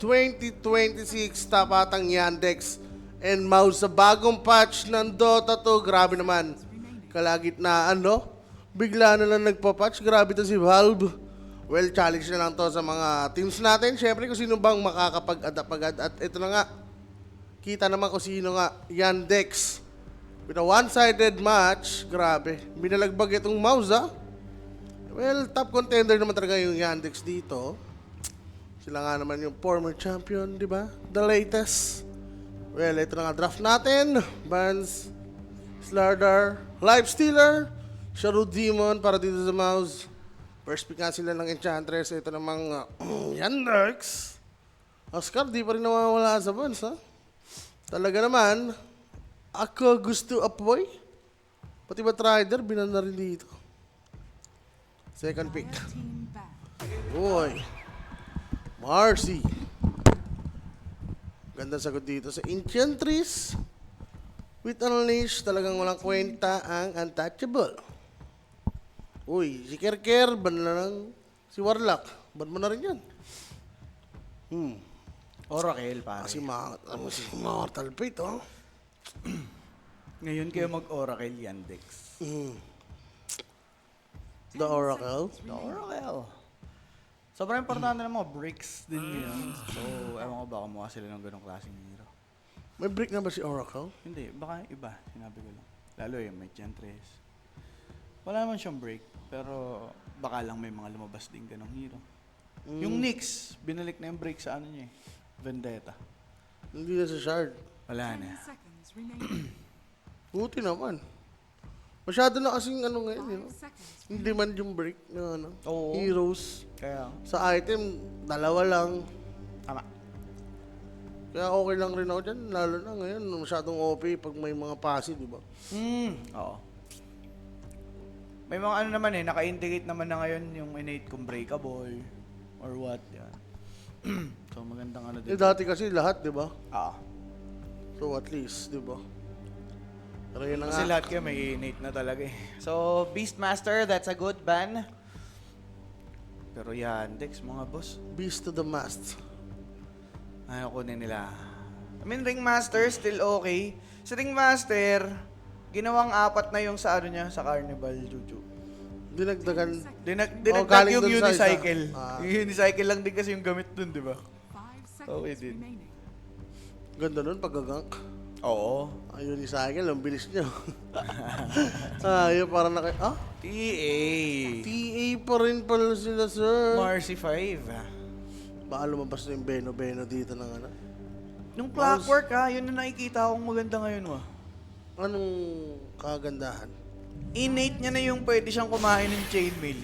2026 tapatang Yandex and Mouse sa bagong patch ng Dota 2. Grabe naman. Kalagitnaan, no? Bigla na lang nagpa-patch. Grabe to si Valve. Well, challenge na lang to sa mga teams natin. Siyempre kung sino bang makakapag-adapt agad. At ito na nga. Kita naman kung sino nga. Yandex. With a one-sided match. Grabe. Binalagbag itong Mouse, ha? Well, top contender naman talaga yung Yandex dito. Sila nga naman yung former champion, di ba? The latest. Well, ito na nga draft natin. Vans, Slardar, Lifestealer, Shadow Demon para dito sa Mouse. First pick nga sila ng Enchantress. Ito namang Yandex. Oscar, di pa rin nawawala sa Vans, ha? Talaga naman, ako gusto apoy. Pati ba Trider, binan na rin dito. Second pick. Uy. Marcy. Ganda sagot dito sa Enchantress. With Unleash, talagang walang kwenta ang Untouchable. Uy, si Kerker, ban na lang. Si Warlock, ban mo na rin yan. Oracle, pare. Kasi si Mortal Fate, oh. Ngayon kayo mag-Oracle, Yandex. The Oracle. The Oracle. Sobrang importante ng mga breaks din yun. So, ewan ko baka mukha sila ng ganong klaseng hero. May break na ba si Oracle? Hindi, baka iba. Sinabi ko lang. Lalo yung may Enchantress. Wala naman siyang break. Pero baka lang may mga lumabas din ganong hero. Yung Nyx, binalik na yung break sa ano niya eh. Vendetta. Hindi na sa Shard. Wala na. Buti naman. Masyado na kasing ano ngayon, you know? Hindi man yung break na ano, Oo. heroes. Kaya, Sa item, dalawa lang. tama. Kaya okay lang rin ako dyan. Lalo na ngayon, masyadong OP pag may mga passive, di ba? Oo. May mga ano naman eh, naka-indicate naman na ngayon yung innate kung breakable or what. Yan. So magandang ano Eh din. dati kasi lahat, di ba? Oo. So at least, di ba? Pero yun na Kasi nga. lahat kayo may innate na talaga eh. So, Beastmaster, that's a good ban. Pero Yandex, mga boss. Beast to the mast. Ayaw kunin nila. I mean, Ringmaster, still okay. Si Ringmaster, ginawang 4 na yung sa ano niya, sa Carnival, Juju. Dinagdagan. Dinagdag galing yung dun sa isa. unicycle. Yung unicycle lang din kasi yung gamit dun, di ba? Okay din. Ganda nun, paggagank. Oo. Ayun, unicycle, ang bilis niya. Ayun, parang naka... Ah? TA. TA pa rin pala sila, sir. Marcy 5. Baka lumabas na yung Beno-Beno dito ng ano. Nung clockwork ha, yun na nakikita akong maganda ngayon wa. Anong kagandahan? Innate niya na yung pwede siyang kumain ng chainmail.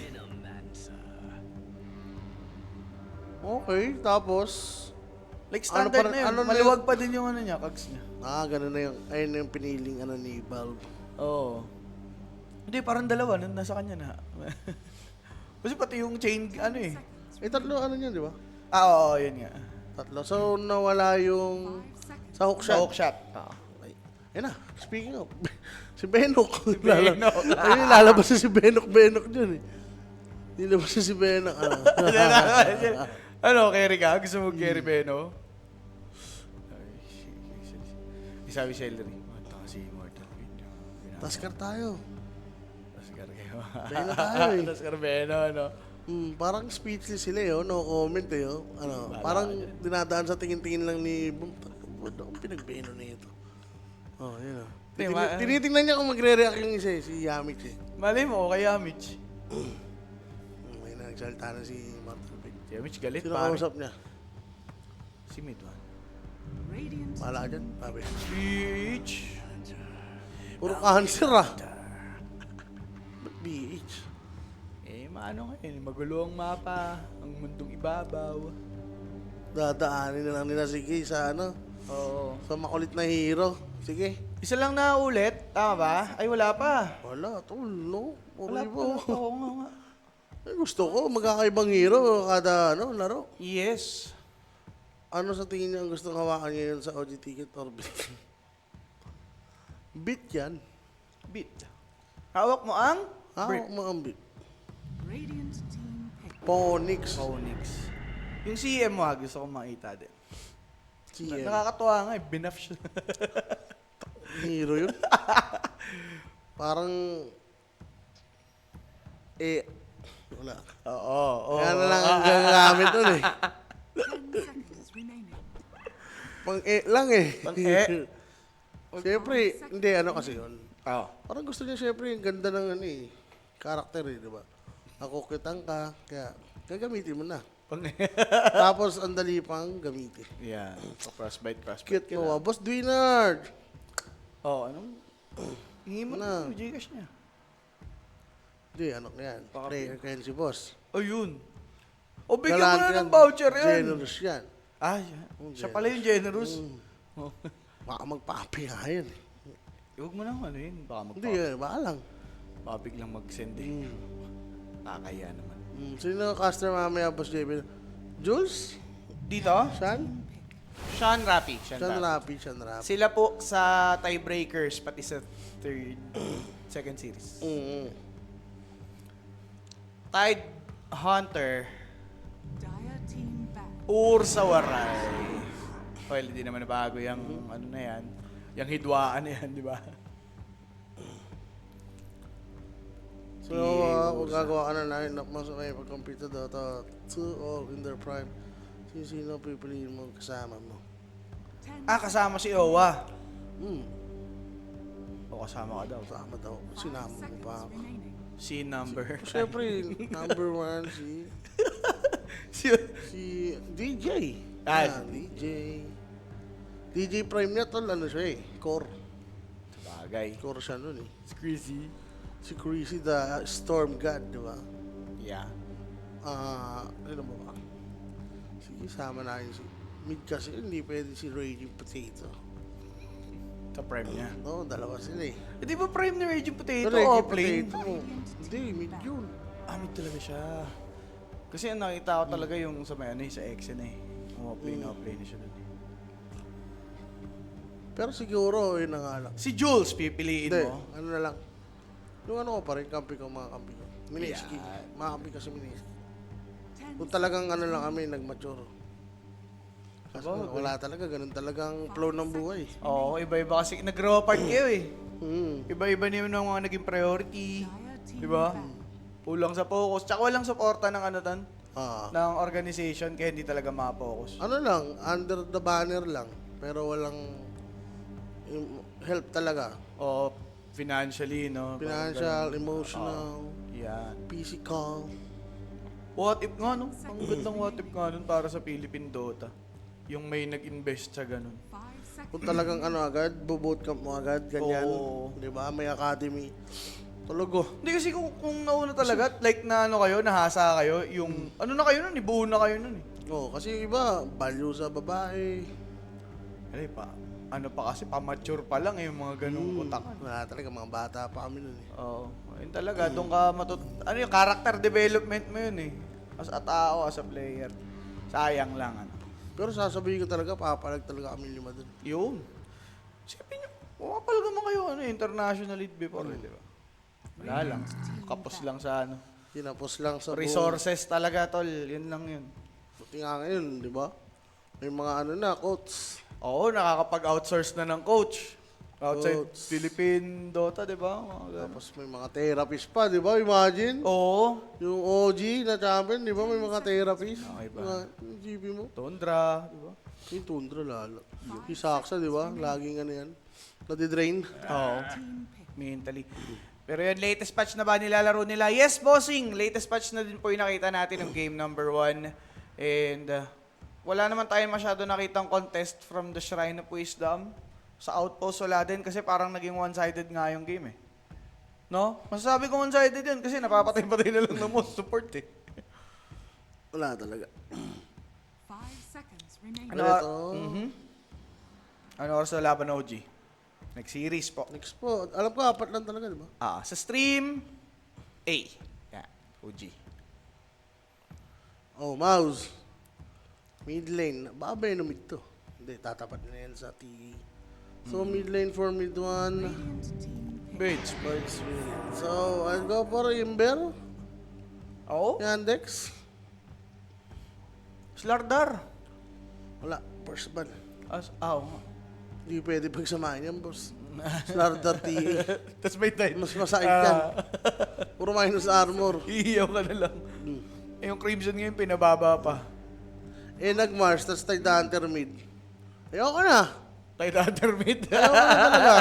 Okay, tapos... Like Ano standard pa- na yun. ano na Maluwag pa din yung ano niya, cogs niya. ganun na yung... Ayun na yung piniling ano ni Valve. Oo. Hindi, parang dalawa. Nasa kanya na. Kasi pati yung chain, ano eh. Eh, tatlo ano niya, di ba? Oo, yun nga. Tatlo. So, nawala yung... Sa hook Sa shot. hook shot. Oo. Ay, ayun na, speaking of... si Benok. Si Benok. Ayun, lalabas na si Benok dyan eh. Nilabas na si Benok. Ano, carry ka? Gusto mo carry Beno? Isabi Celery. Mata kasi Immortal. Taskar tayo. Taskar kayo. Beno tayo eh. Taskar Beno, ano? Parang speechless sila eh, oh. No comment eh. Oh. Ano, parang dinadaan sa tingin-tingin lang ni Boom. Ba't akong pinagbeno na ito? Oh, yun oh. Tinitingnan niya kung magre-react yung isa eh, si Yamich eh. Malay mo, kaya Mitch. May nagsalita na si Martin Pitt. Si Mitch galit, Sino pare. kausap niya? Si Midwan. Wala ka dyan, sabi. Mitch! Puro cancer ah. Ba't BH? Eh, maano ngayon, magulo ang mapa, ang mundong ibabaw. Dadaanin na lang nila sige sa ano, Oo. sa makulit na hero. Sige. Isa lang na ulit, tama ba? Ay, wala pa. Wala, tol, no? Wala Okay pa. po. Oo nga. Eh, gusto ko, magkakaibang hero kada ano, laro. Yes. Ano sa tingin niyo ang gustong hawakan ngayon sa OG Ticket or Bit? Bit yan. Bit. Hawak mo ang? Hawak mo ang Bit. Ponix. Onyx. Yung CM mo, gusto ko makita din. CM. Nakakatuwa nga eh, binuff siya. Hero yun. Parang, wala. Oo. Kaya na lang ang gagamit nun eh. 10 seconds remaining. Pang lang eh. Pang-e? Siyempre, hindi, ano kasi yun. Oo. Parang gusto niya siyempre yung ganda ng ano eh, karakter eh, di ba? Ako kitang ka, kaya gagamitin mo na. Tapos, ang dali pang gamitin. Yeah. Crossbite. Cute mo, Boss Dwinard! Oo, anong? Hingi mo Na. na yung Gcash niya. Hindi, ano na yan. Baka- Player ka yan si Boss. O yun. O bigyan mo Galante na yan. ng voucher yan. Generous yan. Ah, siya pala yung generous. Oh. Baka magpapi nga yan eh. Huwag mo na ano yun. Baka Hindi, baka lang. Baka biglang mag-send eh. Nakakaya naman. Sino caster mamaya, Boss JB? Jules? Dito? Sean? Sean Rapi. Sean Rapi, Sean Rapi. Sila po sa tiebreakers, pati sa second series. Tide Hunter, Dire team back. Ursa Waray. Well, hindi naman nabago yung ano na yan. Yung hidwaan na yan, di ba? So, kung gagawa ka na line-up mo sa may pag-compete Dota 2 all in their prime, sino pipiliin mo kasama mo? 10 kasama si Owa. O kasama ka daw. Kasama daw. Sinama mo pa ako. remaining. Si number. Siyempre, number one si DJ. Ah, DJ. DJ Prime niya tol, ano siya eh, core. Bagay. Core siya nun eh. It's crazy. Si Chrissy the Storm God, di ba? Yeah. Ano ba ba? Sige, sama natin si mid kasi hindi pwede si Raging Potato. Sa prime niya. Oo, dalawa sila eh. Eh, di ba prime ni Raging Potato? Raging Offlane? Potato. Hindi, mid yun. Mid talaga siya. Kasi ang nakita ko talaga yung sa may ano eh, sa Exen eh. Offlane na siya dun eh. Pero siguro, yun na nga lang. Si Jules, pipiliin Hindi, mo. ano na lang. Yung ano ko pa rin, kampi ko, mga kampi ko. Miniski. Yan. Mga kampi kasi Miniski. 10 Kung talagang ano lang kami, nag-mature. Kasi Sabagay. wala talaga, ganun talagang flow ng buhay. Oo, iba-iba kasi. Nag-grow apart kayo eh. Hmm. Iba-iba na yun ang mga naging priority. Dire team Di ba? back. Kulang sa focus. Tsaka walang suporta ng ano tan, Ah. ng organization kaya hindi talaga ma-focus. Ano lang, under the banner lang. Pero walang help talaga. O financially, no? Parang Financial, ganun. emotional, Yan. physical. What if nga, no? Ang gandang what if nga nun para sa Philippine Dota. Yung may nag-invest sa ganun. 5 seconds. Kung talagang ano agad, bootcamp mo agad, ganyan. Oo. Di ba? May academy. Talago. Hindi kasi kung nauna talaga, like na ano kayo, nahasa kayo, yung, ano na kayo nun, ibuo na kayo nun eh. Oo, kasi yung iba, value sa babae. Ay, ano pa kasi, pa-mature pa lang eh, yung mga ganung utakan. Wala talaga, mga bata pa kami nun eh. Oo. Yun talaga, doon ka ano yung character development mo yun eh. As a tao, as a player. Sayang lang, ano. Pero sasabihin ko talaga, papalag talaga kami 5 dun. Yun. Sipin nyo, pumapal naman kayo, ano, international lead before, di ba? Wala lang. Kapos lang sa ano. Tinapos lang sa Resources talaga, tol. Yun lang yun. Buti nga ngayon, di ba? May mga ano na, coach. Oo, nakakapag-outsource na ng coach. Outside Coach. Philippine Dota, di ba? Mga ganun. Tapos may mga therapist pa, di ba? Imagine. Oo. Yung OG na champion, di ba? May mga therapist. Okay ba? Yung GB mo. Tundra, di ba? Yung Tundra lalo. Yung Saksa, di ba? Laging ano yan. Nadidrain. Oo. Team pick. Mentally. Pero yun, latest patch na ba nilalaro nila? Yes, bossing! Latest patch na din po yung nakita natin ng game number 1. And wala naman tayo masyado nakitang contest from the Shrine of Wisdom. Sa Outpost wala din kasi parang naging one-sided nga yung game eh. No? Masasabi ko one-sided yun kasi napapatay-patay na lang ng most support eh. Wala talaga. 5 seconds remaining. Ano, Ito. ano oras na laban OG? Next series po. Next po. Alam ko, 4 lang talaga, di ba? Sa stream, A. Yan, OG. Oh, mouse. Mid lane. Baka ba yun mid to? Hindi, tatapat na yan sa TE. So, mid lane for mid 1. Radiant team pick. Bates. Bird Spirit. So, I'll go for Imber. Oo? Yandex. Slardar. Wala, first ban. Oo nga. Hindi pwede pagsamahin yan, boss. Slardar TA. Tapos may time. Mas masakit yan. Puro minus armor. Iiyaw ka na lang. Eh, yung Crimson ngayon, pinababa pa. Eh, nag-Mars, tapos Tidehunter mid. Ayoko na. Tidehunter mid. Ayoko na talaga.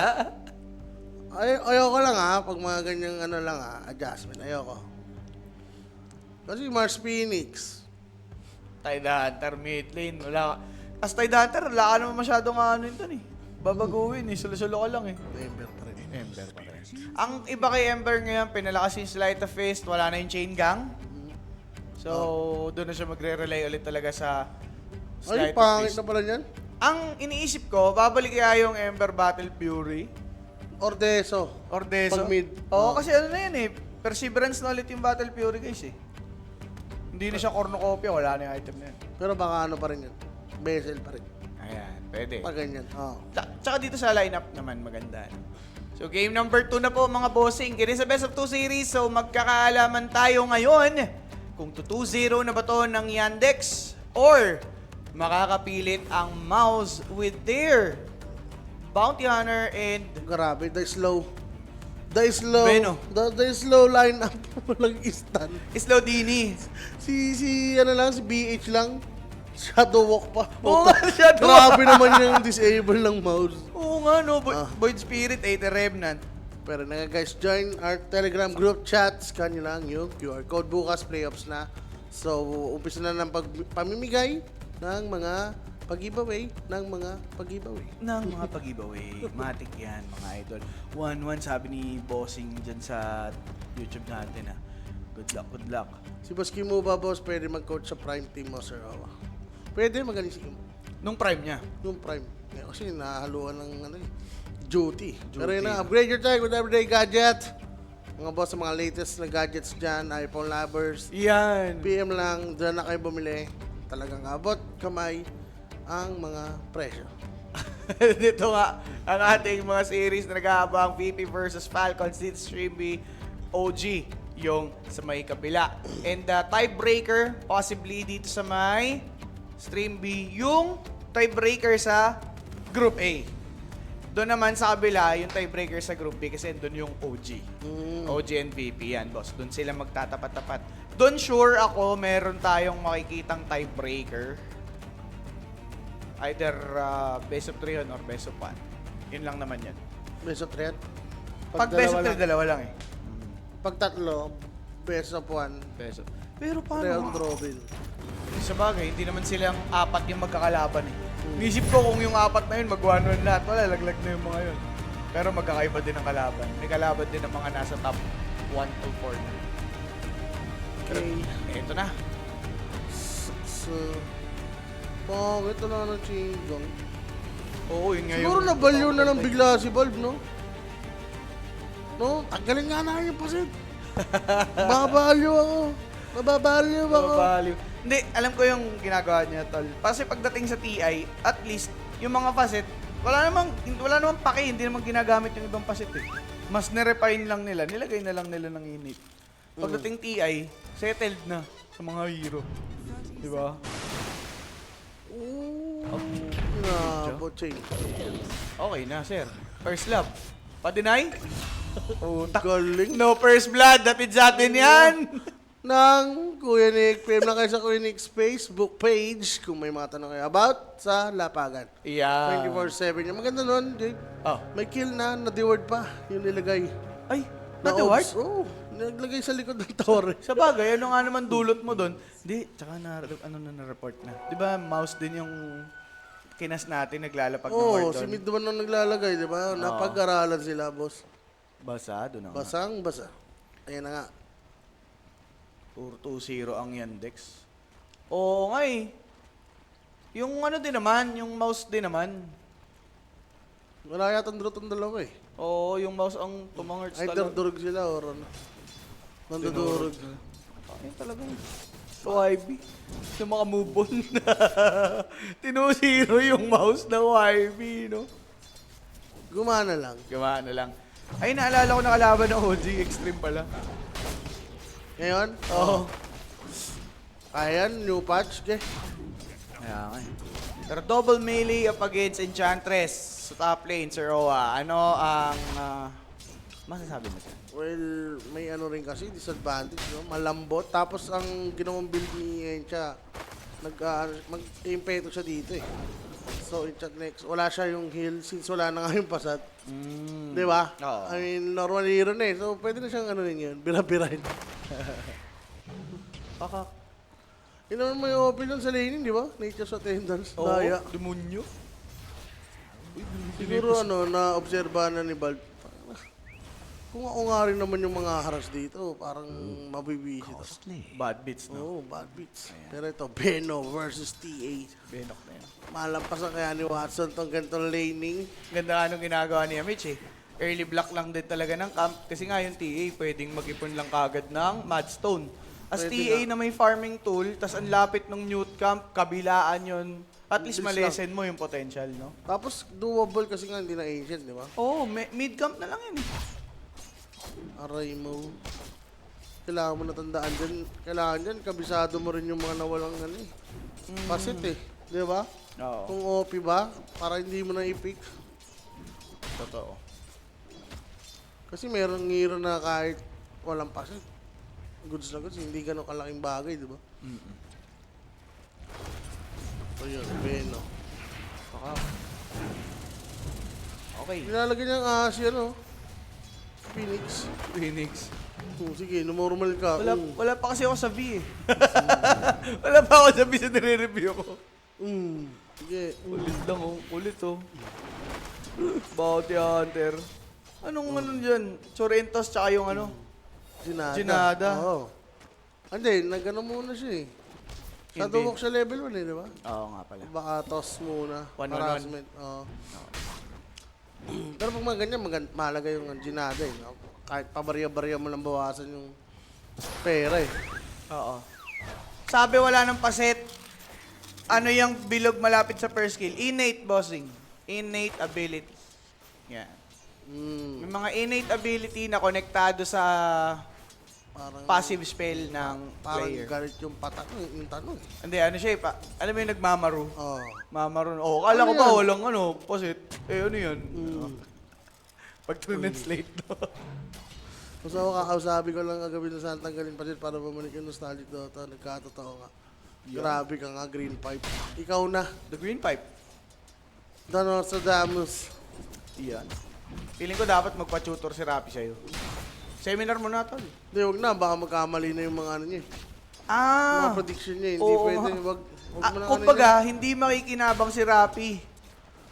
Ayoko lang pag mga ganyang ano lang adjustment. Ayoko. Kasi Mars Phoenix. Tidehunter mid lane. Wala ka. As Tidehunter, wala ka naman masyadong ano yun dun eh. Babaguhin eh. Sulo-sulo ka lang eh. Ember pa rin. Ember pa rin. Ang iba kay Ember ngayon, pinalakas yung Sleight of Fist, wala na yung Chain Gang. So, doon na siya magre-rely ulit talaga sa Ay, Sleight of pangit Fist. na pala niyan. Ang iniisip ko, babalik kaya yung Ember Battle Fury. Ordeso. Ordeso. Pag mid. Oo, kasi ano na yan eh. Perseverance na ulit yung Battle Fury guys eh. Hindi na siya cornucopia, wala na yung item na yan. Pero baka ano pa rin yun. Vessel pa rin. Ayan, pwede. Pag ganyan. Tsaka dito sa lineup naman maganda. So game number 2 na po mga bossing. It is a best of 2 series. So magkakaalaman tayo ngayon kung 2-0 na ba to ng Yandex or makakapilit ang Mouse with their Bounty Hunter and Grabe, the slow. The slow. Bueno. The slow lineup. Walang stun. Slow Dini. Si si BH lang. Shadow walk pa. Oo nga, Shadow Grabe naman yung disable ng mouse. Oo nga no, Void Spirit, Aether Revenant. Pero nga guys, join our Telegram group chat. Scan nyo lang yung QR code. Bukas, playoffs na. So, umpisa na ng pamimigay ng mga pag-giveaway. Ng mga pag-giveaway. Matik yan, mga idol. 1-1 sabi ni Bossing dyan sa YouTube natin Good luck, good luck. Si Boss Kimo ba, boss, pwede mag-coach sa prime team mo, sir? Pwede, magaling si Kimo. Nung prime niya. Yung prime. Kasi nahaluan ng duty. Pero yun na, upgrade your tech with everyday gadget. Mga boss, sa mga latest na gadgets dyan, iPhone lovers. Yan. PM lang, dyan na kayo bumili. Talagang abot, kamay, ang mga presyo. Dito nga, ang ating mga series na nag-aabang VP versus Falcons dito sa Stream B, OG, yung sa may kabila. And the tiebreaker, possibly dito sa may Stream B, yung tiebreaker sa Group A. Doon naman sa kabila, yung tiebreaker sa Group B kasi doon yung OG. OG and VP yan, boss. Doon sila magtatapat-tapat. Doon sure ako meron tayong makikitang tiebreaker. Either best of 3 or best of 1. Yun lang naman yan. Best of 3. Pag best of 3, dalawa lang eh. Pag tatlo, best of 1. Best of. Pero Round paano? robin. Sa bagay, hindi naman silang apat yung magkakalaban eh. Nisip ko kung yung apat na yun, mag-1-1 lahat. Wala, laglag na yung mga yun. Pero magkakaiba din ang kalaban. May kalaban din ang mga nasa top 1 to 4 na. Pero, eto na. So, bakit na ng chinggang? Oo, yun nga Siguro nabalyo na lang bigla si Valve, no? No? Tanggalin nga na yung pasit. Mababalyo ako. Mababalyo ako. Value. Hindi, alam ko yung ginagawa niya, tol. Kasi pagdating sa TI, at least, yung mga facet, wala namang pake, hindi naman ginagamit yung ibang facet eh. Mas nirefine lang nila, nilagay na lang nila ng init. Pagdating TI, settled na sa mga hero. Di ba? Nabo, ching. Okay na, sir. First love. Pa-deny? Galing. No first blood, dapit sa atin yan! Ng Kuya Nick. PM lang kayo sa Kuya Nick's Facebook page kung may mga tanong kayo about sa lapagan. Yeah. 24/7. Yung maganda nun, Jake. Oh. May kill na, na-deward pa. Yung nilagay. Ay, Na na-deward? Oo. Naglagay sa likod ng tower. Sa bagay, ano nga naman dulot mo doon? Di, tsaka na-report na. Di ba, mouse din yung kinas natin, naglalapag ng word Oo, doon. si Mid naman ang naglalagay, di ba? Napag-aralan sila, boss. Basado na. Basang basa. Ayan na nga. 2-0 ang Yandex. Oo nga eh. Yung ano din naman, yung mouse din naman. Wala yatang drutong dalawa eh. Oo, yung mouse ang tumangarts Either talaga. durog sila or ano. Nandudurog. Ayun talagang YB. Yung mga move on. 2-0 yung mouse na YB, no? Gumana lang. Gumana lang. Ay, naalala ko nakalaban ng OG. Extreme pala. Ngayon? Oo. Ayan, new patch. Okay. Kaya nga eh. Pero double melee up against Enchantress sa top lane, Sir Owa. Ano ang masasabi mo dyan? Well, may ano rin kasi, disadvantage, no? Malambot. Tapos ang ginawang build ni Encha, mag-impeto siya dito eh. So, Encha next, wala siya yung heal since wala na nga yung pasat. Di ba? Oo. I mean, normal hero na eh. So, pwede na siyang ano rin yun, bira-birahin. Pakak. Yun naman may open dun sa laning, di ba? Nature's attendance, Oo, daya. demonyo. Siguro ano, na-obserbahan na ni Valve. Kung ako nga rin naman yung mga haras dito, parang mabibisi to. Bad beats, no? Oo, bad beats. Pero ito, Beno versus TA. Benok na yun. Malampasan kaya ni Watson tong ganitong laning. Ganda nga nung ginagawa ni Mitch eh. Early block lang din talaga ng camp. Kasi nga yung TA, pwedeng mag-ipon lang kagad ng Madstone. As Pwede TA nga. na may farming tool, tas ang lapit ng mute camp, kabilaan yun. At least Bilis malesen mo yung potential, no? Tapos doable kasi nga hindi na ancient, di ba? Oo, mid camp na lang yun eh. Aray mo. Kailangan mo natandaan dyan. Kailangan dyan, kabisado mo rin yung mga nawalang ano eh. Pasit eh. Di ba? Oo, Kung OP ba, para hindi mo na i-pick. totoo. Kasi merong hero na kahit walang pasit. Goods na goods, hindi ganun kalaking bagay, di ba? So yun, Beno. Okay. Nilalagay niya ang si ano, Phoenix. Phoenix. Sige, normal ka. Wala pa kasi ako sa V eh. Wala pa ako sa V sa nire-review ko. Sige. Ulit lang oh. Ulit oh. Bounty Hunter. Anong ano dyan? Sorrentos tsaka yung ano? Ginada. Oo. Hindi, nag-ano muna siya eh. Shadow Hindi. Walk siya level 1 eh, di ba? Oo nga pala. Baka toss muna. One on Harassment. Oo. Pero pag mga ganyan, mahalaga yung Ginada eh. No? Kahit pabarya-barya mo lang bawasan yung pera eh. Oo. Sabi wala ng paset. Ano yung bilog malapit sa first skill? Innate bossing. Innate ability. Yan. May mga innate ability na konektado sa Parang, passive spell ng parang player. galit yung yung tanong. Hindi, ano siya eh. Alam mo yung nagmamaru? Oo. Mamaru. Oh, kala Ano ko ba yan? walang ano, pasit. Eh, ano yan? Pag translate no? Kung ako kakausapin ko lang kagabi na saan tanggalin pa din para bumalik yung nostalgic Dota. Nagkatotoo nga. Grabe ka nga, Green Pipe. Ikaw na. The green pipe. Donostradamus. Yan. Feeling ko dapat magpa-tutor si Rapi sa'yo. Seminar mo na, tol. Hindi, huwag na. Baka magkamali na yung mga ano niya. Ah! Mga prediction niya. Hindi Oo pwede. nga. Wag mo na Kumbaga, hindi makikinabang si Rapi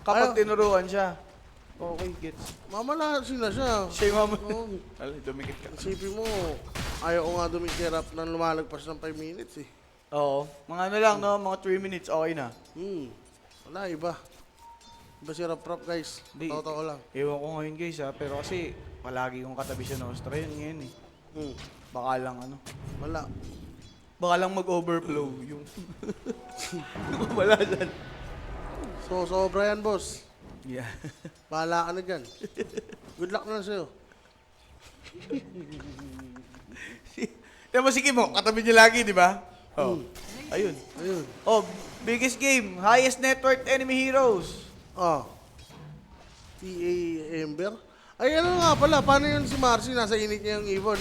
kapag Ayaw. tinuruan siya. Okay, gets. Mamalasin na siya. Siya yung mama. Oo. Alay, dumikit ka. Isipin mo, ayaw ko nga dumikirap na lumalagpas ng 5 minutes eh. Oo. Mga ano lang, no? Mga 3 minutes, okay na. Wala, iba. Iba si Rap guys. Di. Totoo lang. Ewan ko ngayon, guys, ha? Pero kasi, palagi kong katabi siya Nostra yun ngayon, eh. Baka lang, ano? Wala. Baka lang mag-overflow yung... Wala dyan. So, sobra yan, boss. Yeah. Bahala ka na dyan. Good luck na lang sa'yo. Tiyan mo si Kimo, katabi niya lagi, di ba? Oh. Ayun. Ayun. Oh, biggest game, highest net worth enemy heroes. Ah. TA Ember. Ay, ano nga pala, paano yun si Marcy? Nasa init niya yung ibon.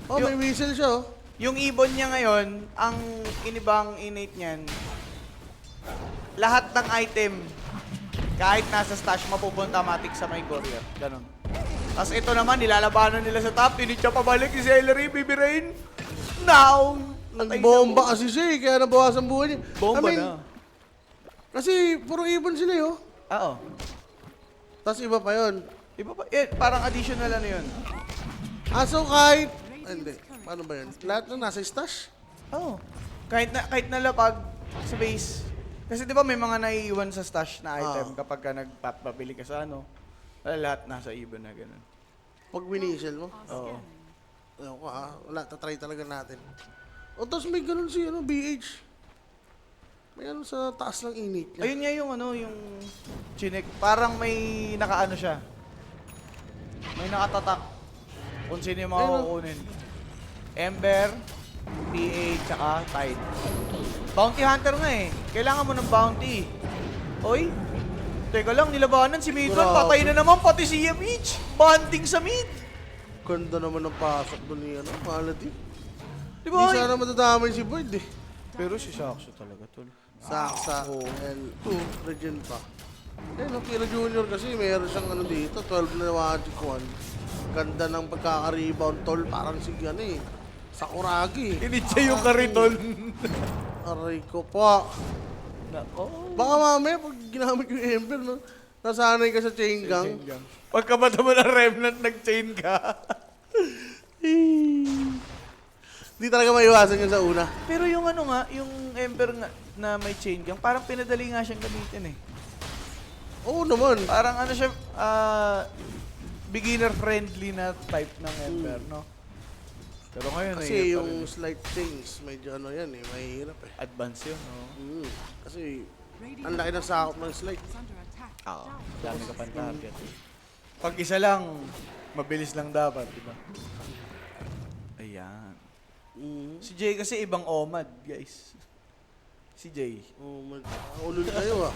Oh, may whistle siya, oh. Yung ibon niya ngayon, ang inibang innate niyan, lahat ng item, kahit nasa stash, mapupunta matik sa may courier. Ganon. Tapos ito naman, nilalabanan nila sa top, tinit siya pabalik, si Celery, Baby Rain. Now! Nagbomba kasi siya eh, kaya nabawasan buhay niya. Bomba I mean, na. Kasi puro ibon sila eh, oh. Oo. Tapos iba pa yun. Iba pa, parang additional ano yun. Ah, so kahit... Hindi. Paano ba yun? Lahat na nasa stash? Oo. Kahit na lapag sa base. Kasi di ba may mga naiiwan sa stash na item kapag ka nagpapabili ka sa ano. Lahat nasa ibon na gano'n. Pag winisil mo? Oo. Ayaw ko ah. Wala, tatry talaga natin. O, tapos may ganun si ano, BH. May ano sa taas ng init niya. Ayun nga yung ano, yung chinek. Parang may nakaano siya. May nakatatak. Kung sino yung mga Ayun, oh. kukunin. Ember, PA, tsaka Tide. Bounty hunter nga eh. Kailangan mo ng bounty. Oy, teka lang, nilabanan si Mid-1. Grabe. Patay na naman, pati si Yamich. Banding sa mid. Ganda naman ng pasok doon ni Malady. Di Hindi ba? sana matadamay si Boyd eh. Pero si Saxo talaga, tol. Saksa, L2, Regen pa. Eh, no, Kira Junior kasi meron siyang ano dito, 12 na Magic 1. Ganda ng pagkaka-rebound, tol. Parang si ano eh, Sakuragi. Initsa yung kariton. Aray ko pa. Nako. Baka mamaya pag ginamit yung Ember, no? Nasanay ka sa chain gang. Pagkabata mo ng remnant, nag-chain ka. Hindi talaga maiwasan yun sa una. Pero yung ano nga, yung Ember nga na may chain gang, parang pinadali nga siyang gamitin eh. Oo naman. Parang ano siya, beginner-friendly na type ng Ember, no? Pero ngayon, Kasi nahihirap yung pa rin. slight change, medyo ano yan eh, mahirap eh. Advance yun, no? Kasi ang laki ng sakop ng slide. Is under attack. Oo. Down. Dami ka pang target. Pag isa lang, mabilis lang dapat, di ba? Ayan. Si Jay kasi ibang OMAD, guys. Si Jay. Oh, ulul kayo ah.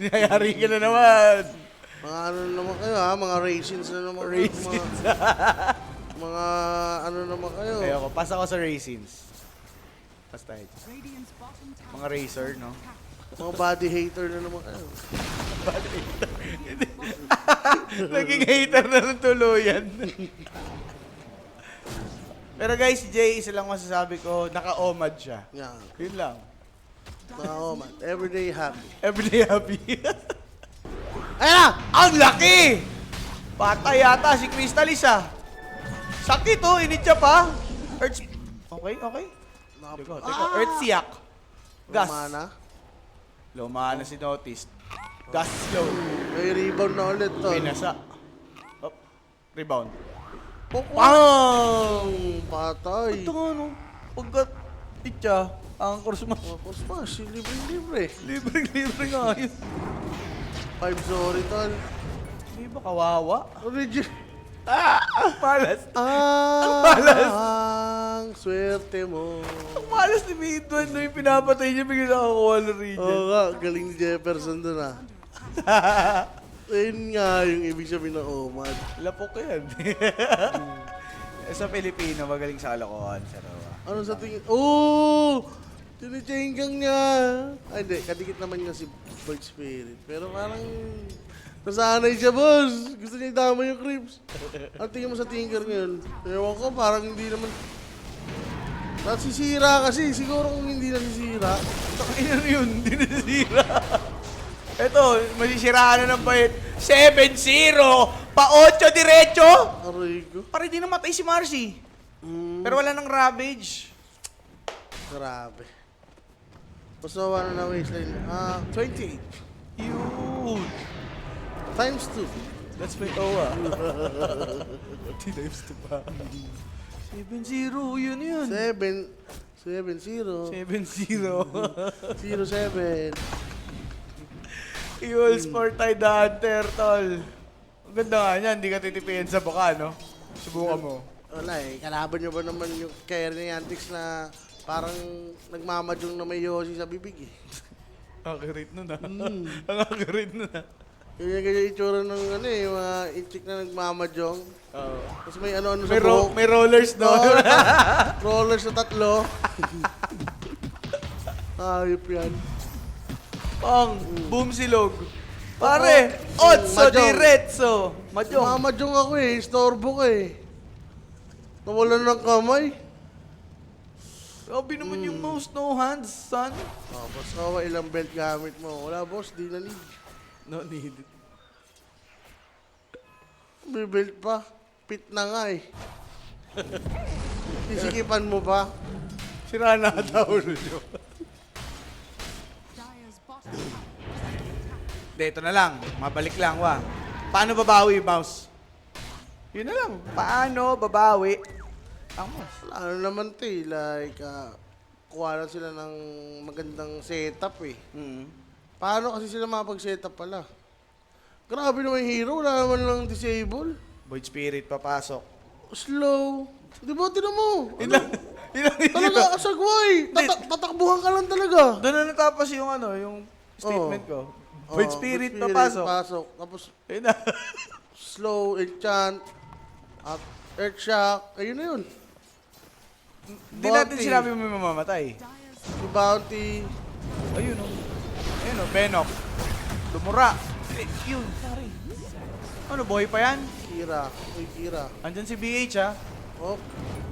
Niyayari ka na naman. Mga ano na naman kayo ha, mga raisins na naman kayo. Raisins. Mga ano naman kayo. Kaya ako, pasa ko sa Raisins. Pas tayo. Radiant's bottom tower. Mga racer, no? Mga body hater na naman kayo. Naging hater na ng tuluyan. Pero guys, si Jay, isa lang masasabi ko, naka-OMAD siya. Yan. Yun lang. Oo man. Everyday happy. Everyday happy. Ayan na! Ang laki! Patay yata si Crystalis ah. Sakit oh, initya pa. Earth... Okay, okay. Teka, teka. Earth Siak. Gas. Mana. Lumana si Noticed. Gas slow. May rebound na ulit to. Pinasa. Oh, rebound. Pang! Patay. Ito nga no. Pagkat itya, ang course mo. Tapos pa, libre-libre. Libre nga yun. 5 sorry tol. Di ba kawawa? Origin. Malas. Ah, malas. ang swerte mo. Ang malas ni Midwan no yung pinapatay niya bigla nakakuha ng region. Oo nga, galing ni Jefferson dun ah. Ayun nga yung ibig sabihin ng OMAD. Lapok yan. Sa Pilipino, magaling sa kalokohan. Pero, Ano sa tingin? Oh! Tinichengang niya. Ay hindi, kadikit naman niya si Bird Spirit. Pero parang nasanay siya, boss. Gusto niya idama yung creeps. Ang tingin mo sa Tinker ngayon? Ewan ko, parang hindi naman... Nasisira kasi. Siguro kung hindi nasisira. ano yun? Hindi nasira. Eto, masisiraan na ng bait. 7-0! Pa-8 diretso! Aray ko. Para di namatay si Marcy. Mm, Pero wala nang Ravage. grabe. Basta wala na waistline. 28. Yun. Times 2. That's my OWA. 3 times 2 pa. 7-0, yun. 7. 7-0. 7-0. 0-7. Eagles for Tide Hunter, tol. Ang ganda nga niyan, hindi ka titipiin sa baka, no? Subukan mo. Wala eh. Kalaban nyo ba naman yung carry ni Antics na parang nagmamadyong na may Yoshi sa bibig eh. Accurate nun ah. Ang accurate nun ah. Ganyan itsura ng ano eh, mga inchik na nagmamadyong. Oo. Tapos may ano-ano sa buhok. May rollers, no? Oo, rollers na 3. Ayop yan. Pang, boom silog. Pare, otso Mahjong. diretso. Majong. Mamadyong ako eh, istorbo ko eh. Nawalan ng kamay. Sabi naman yung mouse no hands, son. Oh, boss, kawa ilang belt gamit mo. Wala boss, di na need. No need. May belt pa. Pit na nga eh. Isikipan mo pa. Sira na daw nyo. Dire's bottom tower is under attack. Dito na lang, mabalik lang wa. Paano babawi, mouse? Yun na lang, paano babawi ang mouse? Ano naman to eh, like, kuha lang sila ng magandang setup eh. Paano kasi sila makapag-setup pala? Grabe naman yung hero, wala naman lang disable. Void Spirit papasok. Slow. Di ba, tinan mo? Yun lang, Yun ang hero. Talaga, asagway! Tatakbuhan ka lang talaga. Doon na natapos yung ano, yung statement ko. Void Spirit, papasok. Tapos, Ayun na. slow, enchant, at earth shock. Ayun na yun. Hindi natin Bounty. sinabi mo may mamamatay. Dyer's Si Bounty. Ayun o. Ayun o, Benok. Lumura. Yun, pare. Ano, buhay pa yan? Kira. Uy, Kira. Andyan si BH ha. Oh,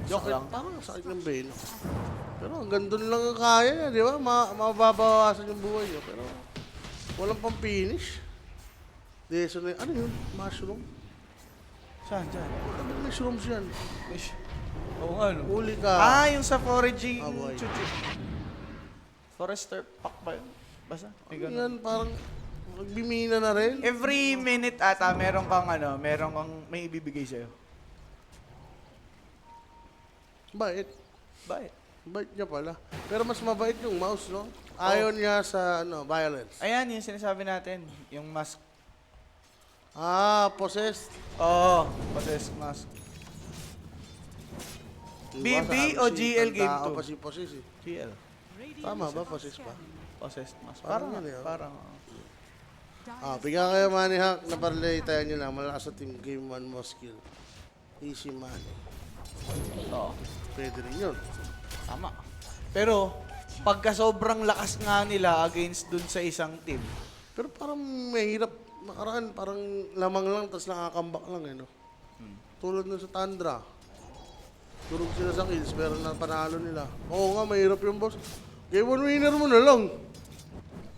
Joke lang. Parang sakit ng beno. Pero hanggang doon lang ang kaya niya, di ba? Mababawasan yung buhay niya. Pero walang pang finish. Deso na yun. Ano yun? Mushroom? Saan, saan? Ano may shrooms yan? Ish. Oo nga no. Huli ka. Yung sa foraging Ah, boy. chuchu. Forester pack ba yun? Basta? May Ano ganun. yan? Parang nagbimina na rin. Every minute ata, meron kang may ibibigay sa'yo. Bait. Bakit? Bait niya pala. Pero mas mabait yung mouse, no? Ayaw niya sa, violence. Ayan, yung sinasabi natin. Yung mask. Ah, possessed. Oo, possessed mask. Diba, BB sabi o si GL game Tandaan 2? pa si possessed eh. GL. radiant Tama ba? Possessed pa? Possessed mask. Parang Parang, yan eh, oh. parang. Bigyan kayo money hack na parlay tayo nyo lang. Malakas sa team game 1 mo skill. Easy money. Oo. Pwede rin yun. Tama. Pero, pagka sobrang lakas nga nila against dun sa isang team, Pero parang mahirap. Nakaraan, parang lamang lang, tapos nakakambak lang eh, no? Tulad nun sa Tundra. Durog sila sa kills, pero na panalo nila. Oo nga, mahirap yung boss. Game 1 winner mo na lang.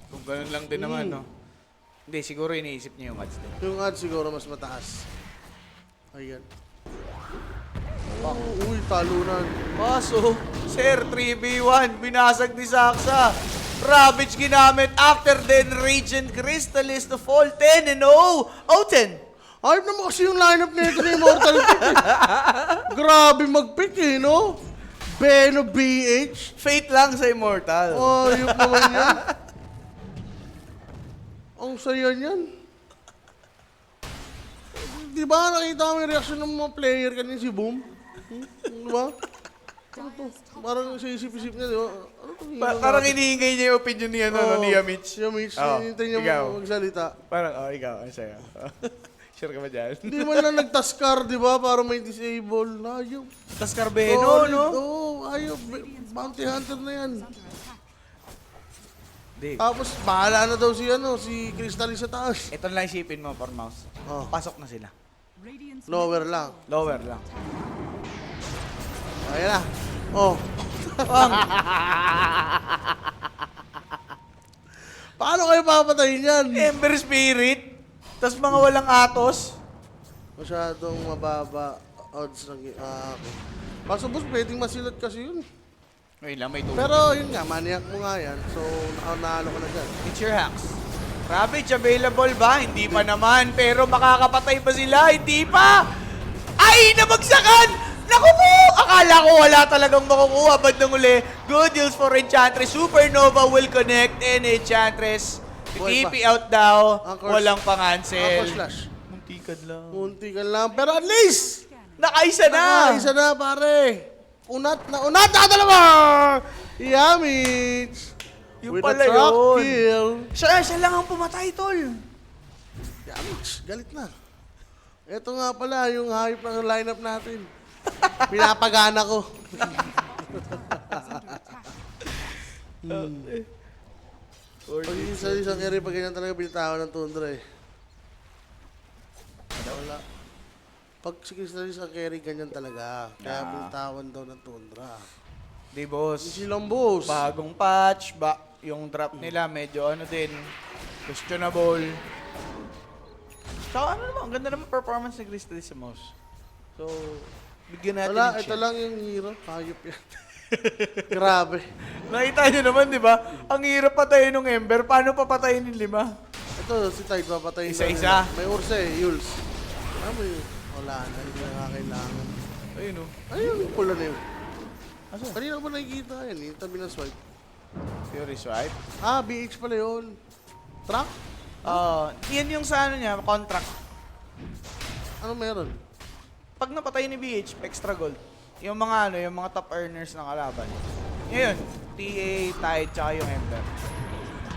kung ganun lang din naman, no? Hindi, siguro iniisip niya yung odds din. Yung odds siguro mas mataas. Ayan. Uy, talunan. Kaso, Sir, 3v1, binasag ni Saksa. Ravage ginamit after then Radiant Crystallis to fall 10 and 0. Oh, 10. Ayop naman kasi yung lineup nito ni Immortal Pick eh. Grabe mag-pick eh, no? Beno BH. Fate lang sa Immortal. Ayop naman yan. Ang saya niyan. Di ba nakita mo yung reaction ng mga player kanina si Boom? Di ba? Ano to? Parang sa isip-isip niya, di ba? Ano to? Parang hinihingay niya yung opinion ni, ni Yamich. Si Mitch, Oo, hinintay niya ikaw. magsalita. Parang, ikaw, ang saya. Sure ka ba dyan? Hindi man lang nagtaskar, di ba? Para may disable. Ayop. Tas Carbeno, no? Oo, ayop. Bounty hunter na yan. under attack. Di. Tapos, bahala na daw si Crystal sa taas. Ito lang isipin mo, for mouse. Oh. Pasok na sila. Radiant's Lower lang. Lower lang. Ayan na. Oh. Paano kayo papatayin yan? Ember Spirit, tas mga walang atos. Masyadong mababa odds ng... okay. Kaso boss, pwedeng masilat kasi yun. Ngayon lang, may tulong. Pero yun nga, maniac mo nga yan. So, naano ko na dyan. It's your hacks. Ravage available ba? Hindi pa naman. Pero makakapatay pa sila? Hindi pa! Ay, nabagsakan! Naku po! Akala ko wala talagang makukuha. Bandang uli, good deals for Enchantress. Supernova will connect and Enchantress. Buhay pa. TP out daw. Anchor- Walang Anchor pangansel. slash. Muntikan lang. Munti ka lang. Pero at least, Nakaisa na! isa na pare. Unat na dalawa! Yamich! Yung With pala a truck yun. kill. Siya lang ang pumatay, tol. Yamich, galit na. Ito nga pala, yung hype ng lineup natin. Pinapagana ko. Pag isang carry, pag ganyan talaga binitawan ng Tundra eh. Wala. Pag si Crystallis ang carry, ganyan talaga. Kaya binitawan daw ng Tundra. Di, boss. Si Lambos. Bagong patch, yung drop nila medyo ano din, questionable. Tsaka ano naman, ang ganda naman performance ni Crystal sa mouse. So, bigyan natin Wala, ng ito check. lang yung hero. Hayop yan. Grabe. Nakita nyo naman, di ba? Ang hirap patayin ng Ember. Paano papatayin yung 5? Ito, si Tide papatayin. Isa-isa. na. May Ursa eh, Yules. Ano yun? Wala na, hindi na kailangan. Ayun o. Ayun, yung pula na yun. Asa? Kanina ko ba nakikita yan? Yung tabi ng swipe. Fury swipe. Ah, BH pala yun. Truck? Yan yung sa ano niya, contract. Ano meron? Pag napatay ni BH, extra gold. yung mga yung mga top earners ng kalaban. Ngayon, TA, Tide, tsaka yung Ember.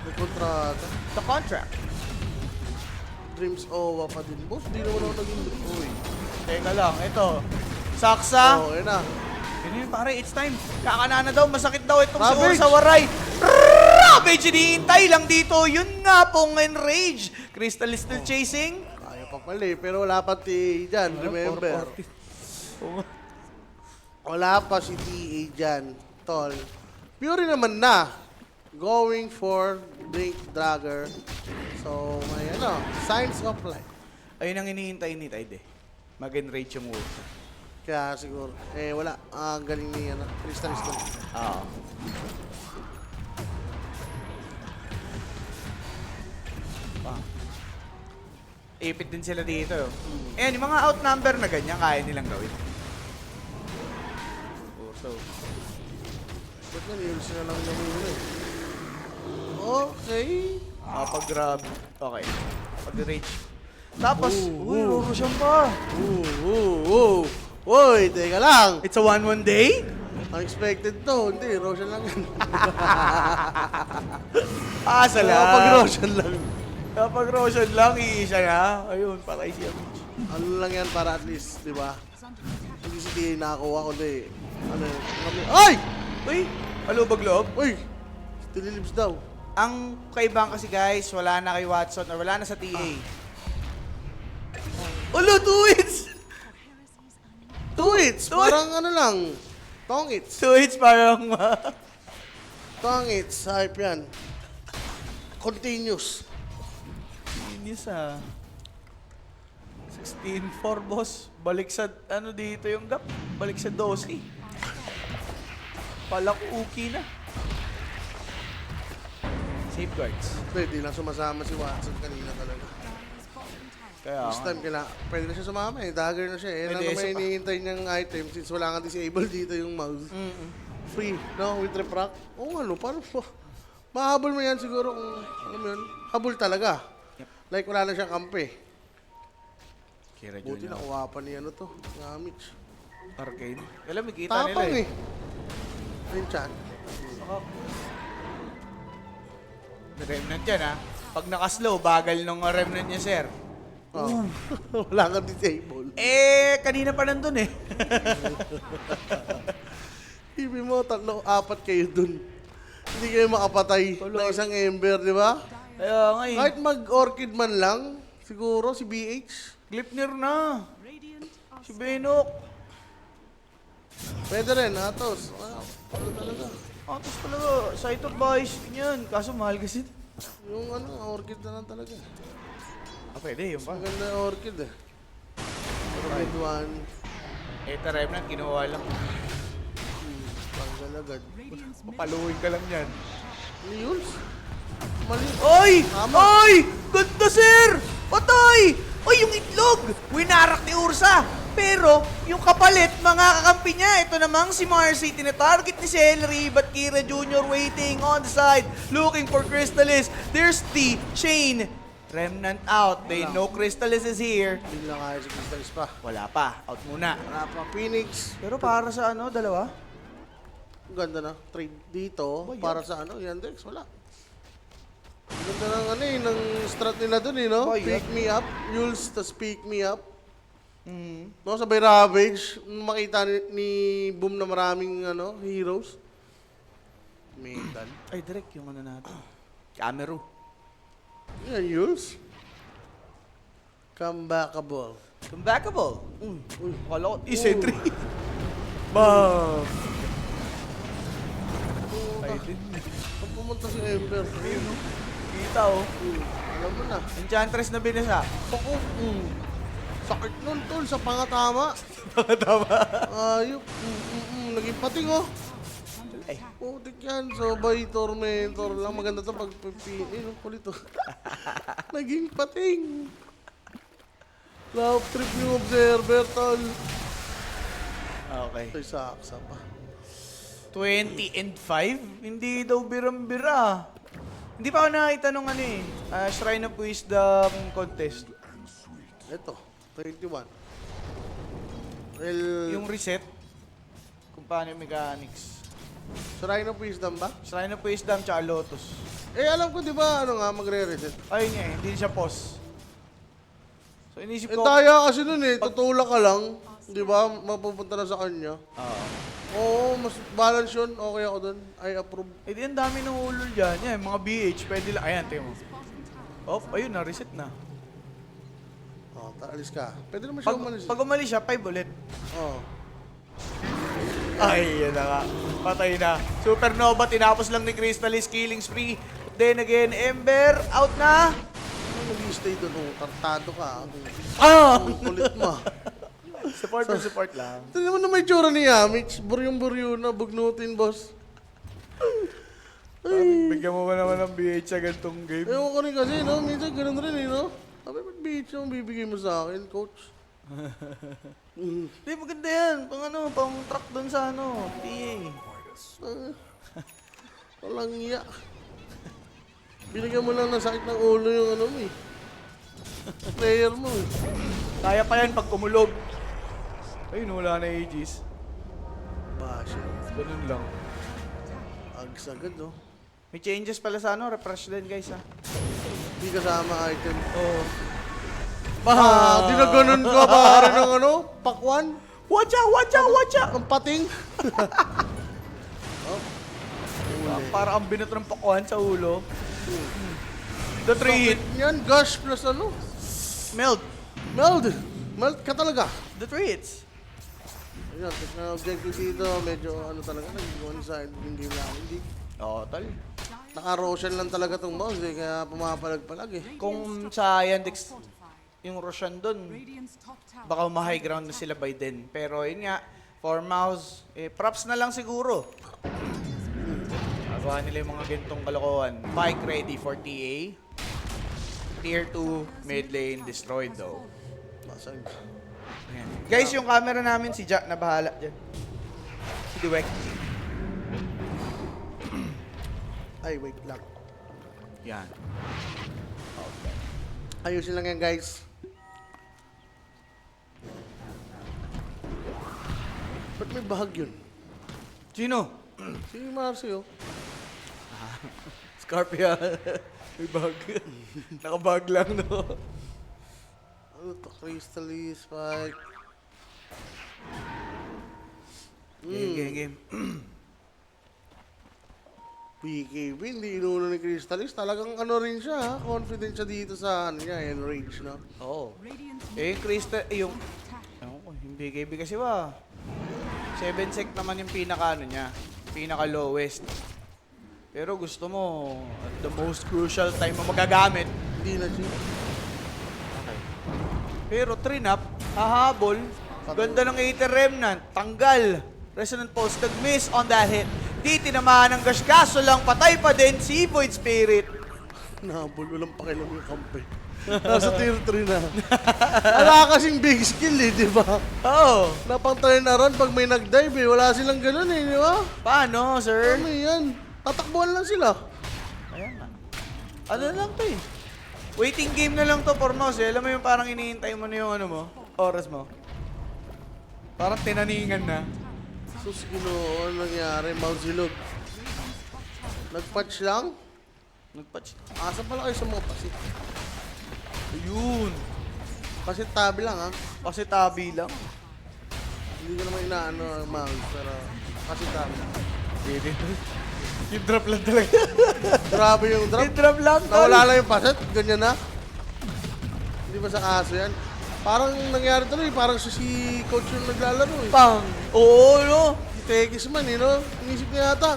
May kontrata. The contract. Dreams Owa pa din, boss. Di naman ako naging uy. Teka lang, ito. Saksa. Oh, yun na. Yun yun, pare, it's time. Kakanana daw, masakit daw itong si Ravage. Ursa Waray. Ravage, hinihintay lang dito. Yun nga pong enrage. Crystal is still chasing. Kaya pa pala eh, pero wala pa TA dyan, remember. Wala pa si TA dyan, tol. Fury naman na. Going for Blink Dagger. So, may signs of life. Ayun ang hinihintay ni Tide eh. Mag-enrage yung Ursa. Kaya siguro, wala. Ang galing ni, Crystal Stone. Oo. Ipit din sila dito. Ayan, yung mga outnumber na ganyan, kaya nilang gawin. Urso. Ba't na sila lang naman eh? Okay. Pag-grab. Okay. Pag-rage. Tapos, uy, Ooh. Roroshan pa. Uy, teka lang. It's a 1-1 day? Unexpected to. Hindi, Roshan lang yan. Sala. Kapag Roshan lang. Kapag Roshan lang, iisa na. Ayun, patay siya. Ano lang yan para at least, di ba? Is under attack. Hindi si TA nakakuha, kundi, ay! Uy, alubag loob. Uy! Still lives daw. Ang kaibang kasi guys, wala na kay Watson or wala na sa TA. Ulo, 2 hits! Heresies and Two hits! Parang lang. Tong hits. 2 hits parang Tong hits. Hype yan. Continuous. Inis 16-4 boss. Balik sa, dito yung gap. Balik sa 12. Palak uki na. Safeguards. Pwede lang sumasama si Watson kanina talaga. Dire's bottom tower. Kaya This time, pwede na siya sumama eh. Dagger na siya eh. Yan Pwede, ang naman isa pa. hinihintay niyang item since wala nga disable dito yung mouse. Free, no? With refract. Oo, paano po? Mahabol mo yan siguro kung, alam mo yun, habol talaga. Like wala na siyang kampe. Kira Buti nakuha pa ni to, Mitch. Arcade. Alam, may kita nila Tapang eh. Ayun chan. May remnant yan Pag nakaslow, bagal nung remnant niya, sir. Oh. Wala kang disable. Kanina pa nandun eh. Ibig mo, 3-4 kayo dun. Hindi kayo makapatay ng isang ember, di ba? Kaya nga eh. Kahit mag-orchid man lang, siguro si BH. Glipnir na. Radiant are Si Benok. Pwede rin, Atos. Wow, ano talaga. Tapos talaga, site of buys, ganyan. Kaso mahal kasi. Yung orchid na lang talaga. Pwede, yun pa. Maganda yung orchid eh. Orchid 1. Ito remnant, kinuha lang. Tanggal agad. Radiant's mid Papaluin ka lang yan. Liuls? Mali. Oy! Tama. Oy! Ganda, sir! Patay! Oy, yung itlog! Winarak ni Ursa! Pero, yung kapalit, mga kakampi niya, ito namang si Marcy, tinatarget ni Celery, but Kira Jr. waiting on the side, looking for Crystallis. There's the chain. Remnant out. They know Crystallis is here. Hindi lang kaya si Crystallis pa. Wala pa. Out muna. Wala pa. Phoenix. Pero para sa dalawa? Ang ganda na. Trade dito. Para sa Yandex. Wala. Ang ganda ng strat nila dun no? Bayad. Pick me up. Yules, tas pick me up. No, sabay Ravage. Makita ni Boom na maraming heroes. Metal. Ay, direct yung natin. Camero. Yan, Yules. Comebackable. Comebackable. Uy. Kala ko, E-Sentry. Bam! Ay, din. Pag pumunta si Ember. Kita Alam mo na. Enchantress na binasa. Ako, sakit nun, tol, sa pangatama. Tama. Ayop. Naging pating, oh. Ay. Putik yan. So, by Tormentor lang. Maganda to pag kulit, oh. Naging pating. Love trip yung observer, tol. Okay. Ay, saksa pa. 20-5? Hindi daw biram-bira. Hindi pa ako nakita nung Shrine of Wisdom contest. Ito, 21. Well, Yung reset. Panic Mechanics. Sa Rhino Wisdom ba? Shrine of Wisdom tsaka Lotus. Eh, alam ko, di ba, ano nga, magre-reset. Ayun nga eh, hindi siya pause. So inisip Eh, ko, daya kasi nun eh, tutulak ka lang. Di ba, mapupunta na sa kanya. Oo, mas balance yun. Okay ako dun. I approve. eh di ang dami ng ulol dyan. Yan, mga BH, pwede lang. Ayan, tingnan mo. Oh, ayun na, reset na. Oh, alis ka. Pwede naman siya Pag, umalis. pag umalis siya, 5 ulit. Oh. Ay, yan na nga. Patay na. Supernova, tinapos lang ni Crystallis, killing spree. Then again, Ember, out na. Ano nag-stay doon? Oh, tartado ka. Ah! Ang kulit mo. Support na support lang. Tignan mo na may tsura ni Yamich. Buryong-buryo na, bugnutin, boss. Bigyan mo ba naman ng BH sa gantong game? Ewan ko rin kasi, no? Minsan ganun rin, eh, no? Sabi, ba't beach yung bibigay mo sa akin, coach? Hindi, maganda yan. Pang ano, pang truck dun sa ano, PA. Walang iya. Binigyan mo lang ng sakit ng ulo yung ano mo, eh. Player mo, eh. Kaya pa yan pag kumulog. Ayun, wala na Aegis. Basha. Ganun lang. Ags agad, no? May changes pala sa ano, refresh din guys ha. Hindi kasama item. Oo. Ah, di na ganun ka, pare ng ano? Pakwan? Watch out, watch out, watch out! Ang pating? Para ang binot ng pakuhan sa ulo. The 3 hit. Yan, gush plus ano? Meld. Meld! Meld ka talaga. The 3 hits. Ayun, na objective dito, medyo ano talaga, naging one-side yung game lang. Hindi. Oo, tol. Naka-Roshan lang talaga tong boss, eh, kaya pumapalag-palag, eh. Kung sa Yandex, yung Roshan dun, Radiant's top tower. baka ma-high ground na sila by then. Pero yun nga, for mouse, props na lang siguro. Agawa nila yung mga gantong kalokohan. Bike ready for TA. Tier 2, mid lane, destroyed though. Basag. Ayan. Guys, yung camera namin, si Jack na bahala dyan. Si Dweck. Ay, wait lang. Yan. Ayusin lang yan, guys. Ba't may bahag yun? Sino? Si Marcio. Scorpio. May bag. Nakabag lang, no? Ano to? Crystal Spike. Game, game. BKB, hindi inuulo ni Crystallis. Talagang ano rin siya, ha? Confident siya dito sa ano niya, enrage, no? Oo. Radiant's Yung Crystal, yung... attack. Ewan ko, yung BKB kasi ba? 7 sec naman yung pinaka ano niya. Pinaka lowest. Pero gusto mo, at the most crucial time mo magagamit. Hindi na siya. Pero trinap, hahabol. Ganda ng Aether Remnant. Tanggal. Resonant Pulse. Nag-miss on that hit. Di tinamaan ng Gash. Kaso lang, patay pa din si Void Spirit. Nahabol, walang pakialam yung kampe. Nasa tier 3 na. Wala kasing big skill, eh, di ba? Oo. Napang-turn na run pag may nag-dive, eh. Wala silang ganun, eh, di ba? Paano, sir? Ano yan? Tatakbuhan lang sila. Ayan na. Ano lang to eh. Waiting game na lang to, Pornos eh. Alam mo yung parang iniintay mo na yung ano mo, oras mo. Parang tinaningan na. Sus, ginoo, ano nangyari? Mausilog. Nag-patch lang? Nagpatch. Asa pala kayo sa mga pasit? Ayun. Pasit tabi lang, ha? Kasi tabi lang. Hindi ko naman inaano ang mouse, pero pasit tabi lang. Pwede. Yung drop lang talaga. Grabe yung drop. Yung drop lang. Nawala lang yung pasit, ganyan na. Hindi ba sa kaso yan? Parang nangyari tuloy, parang si coach yung naglalaro, eh. Pang. Oo, no? Si Tegis man, eh, no? Inisip niya yata.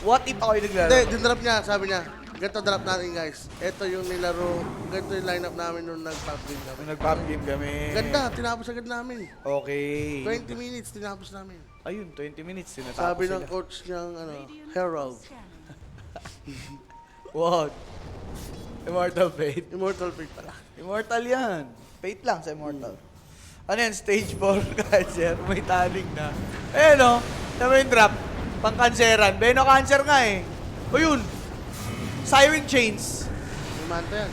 What if ako yung Hindi, naglalaro? dinrop niya, sabi niya. Ganito drop natin, guys. Ito yung nilaro, ganito yung lineup namin nung nag-pop game kami. Nung nag-pop game kami. Ganda, tinapos agad namin. Okay. 20 minutes, tinapos namin. Ayun, 20 minutes. Tinatapos Sabi ng sila. coach niyang, ano, Herald. What? Immortal Fate. Immortal Fate pala. Immortal yan. Fate lang sa Immortal. Ano yan? Stage 4 cancer. May taling na. Eh no? Tama yung drop. Pang canceran. Beno cancer nga eh. O yun. Siren Chains. May manta yan.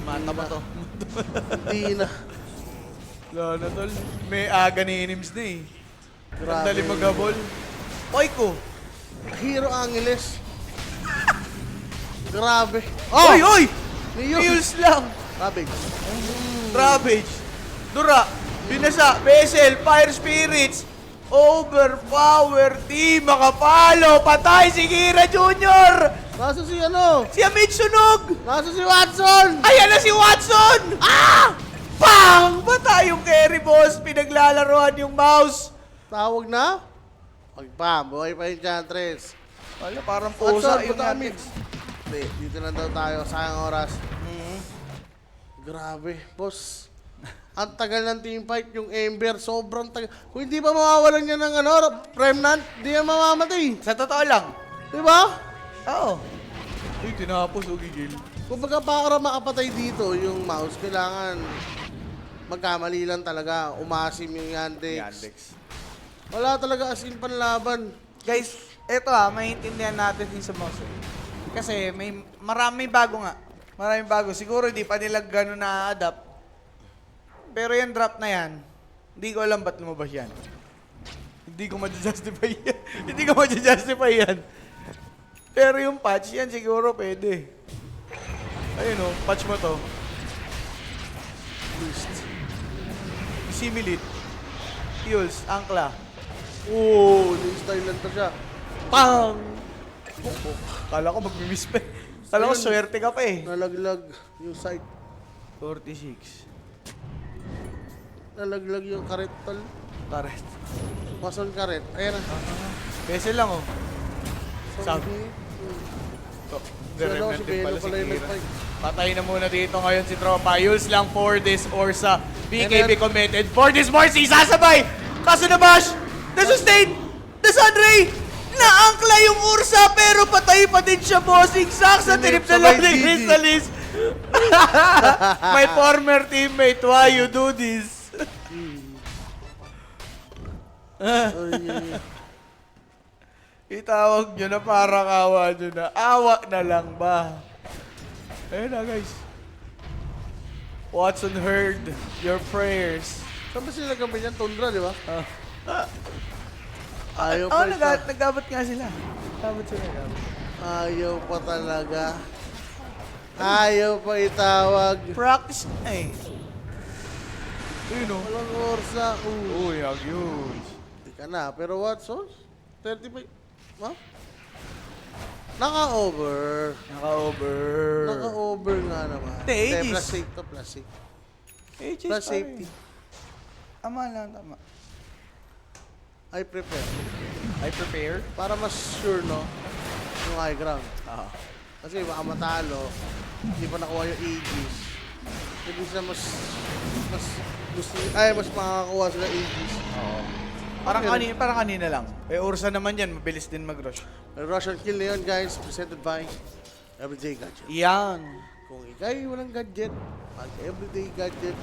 Mata ba to? Hindi na. Wala na tol. May aga ni Inims na eh. Ang dali maghabol. Oy ko. Hero Angeles. Grabe. Oy, oy! Neo. Wheels lang. Ravage. Ravage. Dura. Binasa. Vessel. Fire Spirits. Overpower. Team. Makapalo. Patay si Kira Jr. Nasa si ano? Si Amit sunog. Nasa si Watson! Ayan na si Watson! Ah! Bang! Patay yung carry boss. Pinaglalaroan yung mouse. Tawag na? Pagpam, buhay pa yung Chantress. Wala, parang pusa Watson, yung buta Amit. Hindi, dito na daw tayo. Sayang oras. Grabe, boss. Ang tagal ng team fight, yung Ember, sobrang tagal. Kung hindi pa mawawalan niya ng ano, remnant, di yan mamamatay. Sa totoo lang. Di ba? Oo. Uy, tinapos o gigil. Kung baga para makapatay dito, yung mouse, kailangan magkamali lang talaga. Umasim yung Yandex. Wala talaga as in panlaban. Guys, eto maintindihan natin din sa mouse. Kasi maraming bago nga. Maraming bago. Siguro hindi pa nila gano'n na-adapt. Pero yung drop na yan, hindi ko alam ba't lumabas yan. Hindi ko ma-justify yan. Hindi ko ma-justify yan. Pero yung patch yan, siguro pwede. Ayun o, patch mo to. Beast. Similit. Fuels, angkla. Oo, ni-style lang to siya. Pang! Kala ko mag-miss pa eh. Kala ko Ayun. swerte ka pa eh. Nalaglag yung site. 46. Nalaglag yung karet tol. Taret. Mason karet. Ayan na. Bese lang oh. Sabi. Siya daw si Belo pala yung nag-fight. Patay na muna dito ngayon si Tropa. Yules lang for this Orsa. BKB committed for this Morsi. Sasabay! Kaso na bash! Na-sustain! Na-Sunray! Na-angkla yung Ursa pero patay pa din siya, bossing. Saks na tinip na lang ni Crystallis. My former teammate, why you do this? Itawag nyo na parang awa nyo na. Awa na lang ba? Ayun na guys. Watson heard your prayers. Saan ba sila gamit yan? Tundra, di ba? Ayaw pa Oh, ita- nagabot nga sila. Nagabot sila. Ayaw pa talaga. Ayaw pa itawag. Practice na eh. Ayun o. Walang orsa. Uy, yun. Hindi ka na. Pero Watson? 35. Ha? Naka-over. Naka-over. Naka-over nga naman. Hindi, Hindi, 80s. plus safe to, plus safe. Ages Plus pa safety. rin. Tama lang, tama. I prepare. I prepare. Para mas sure, no? Yung high ground. Oo. Kasi baka matalo, hindi pa nakuha yung Aegis. Hindi siya mas makakakuha sila Aegis. Oo. Parang kanina lang. Eh, Ursa naman yan, mabilis din mag-rush. May Russian kill na yun, guys, presented by Everyday Gadget. Yan. Kung ikay walang gadget, mag Everyday Gadget.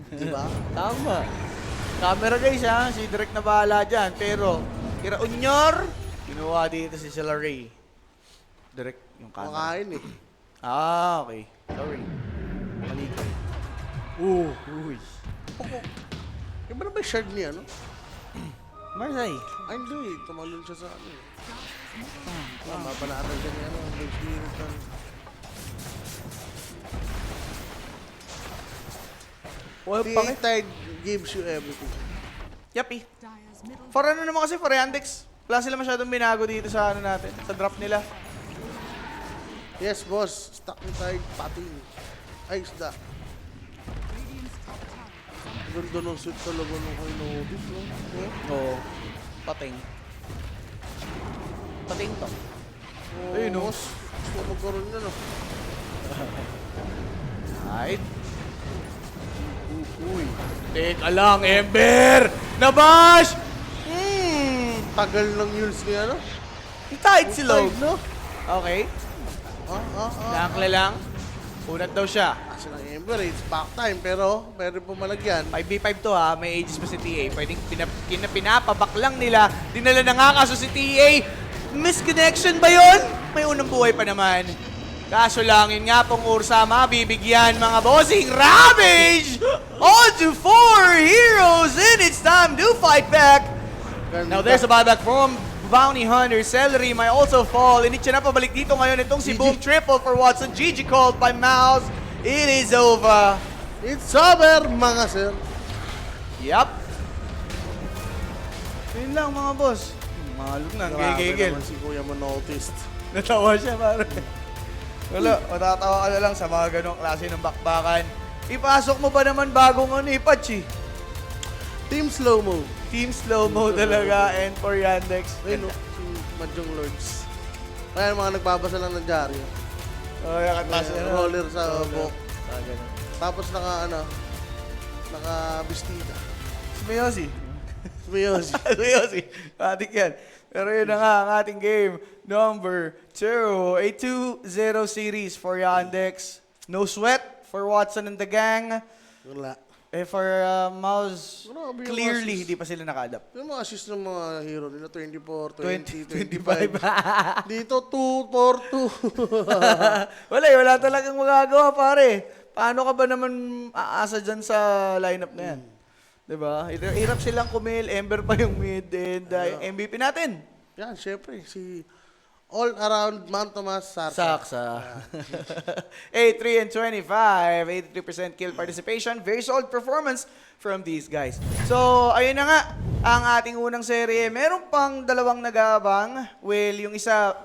Diba? Tama. Camera guys ha, si Direk na bahala dyan. Pero, Kira Unyor, kinuha dito si Sila Ray. Direk yung camera. Makain eh. Ah, okay. Sorry. Mali ko. Uy. Iba na ba yung shard niya, no? Marsay. Ay, hindi eh. Tumalon siya sa ano eh. Mabanatan siya niya, ano? May spirit na. Well, The bakit? tide gives you everything. Yapi. Dyer's middle For ano naman kasi, for Yandex. Wala sila masyadong binago dito sa ano natin, sa drop nila. Yes, boss. Stuck ni tide, pating. Ay, isda. Radiant's top tower is under Ganda ng suit talaga nung kay Nobis, no? Oo. Pating. Pating to. Oh, Ayun, no? boss. Gusto ko magkaroon na, no? Right. Uy. Teka lang, Ember! Nabash! Tagal ng Yules niya, no? Tight si Log. Tide, no? Okay. Ah. Nakakla lang. Unat daw siya. Kasi ng Ember, it's back time. Pero, meron po malagyan. 5v5 to ha, may ages pa si TA. Pwedeng pinapabak lang nila. Dinala na nga kaso si TA. Misconnection ba yun? May unang buhay pa naman. Kaso lang, yun nga pong Ursa mabibigyan mga bossing. Ravage! On to 4 heroes and it's time to fight back. Ganda. Now there's a buyback from Bounty Hunter. Celery might also fall. Initya na pabalik dito ngayon itong si GG. Boom. Triple for Watson. GG called by Mouse. It is over. It's over, mga sir. Yup. Yun lang mga boss. Malog na. Grabe Gigigil. naman si Kuya mo noticed. Natawa siya pare. Wala, matatawa ka na lang sa mga ganong klase ng bakbakan. Ipasok mo ba naman bagong patch eh? Team slow-mo. Team slow-mo talaga and for Yandex. Ayun, no? Si Mahjong Lords. Kaya mga nagbabasa lang ng dyaryo. Oh, yakatlas May roller sa buhok. Tapos naka-bestida. Sumayosi. Sumayosi. Sumayosi. Atik yan. Pero yun na nga ang ating game number 2. A 2-0 series for Yandex. No sweat for Watson and the gang. Wala. For Mouse, Grabe yung clearly assist. hindi pa sila naka-adapt. Yung mga assist ng mga hero nila, 24, 20, 20, 25. Dito, 2, 4, 2. Wala talagang magagawa pare. Paano ka ba naman aasa dyan sa lineup na yan? Diba? Hirap silang kumil, Ember pa yung mid, and yung MVP natin. Yan, syempre, si all-around Man Tomas Sarsa. Saksa. 8-3 and 25, 83% kill participation. Very solid performance from these guys. So, ayun na nga, ang ating unang serye. Meron pang dalawang nag-aabang. Well, yung isa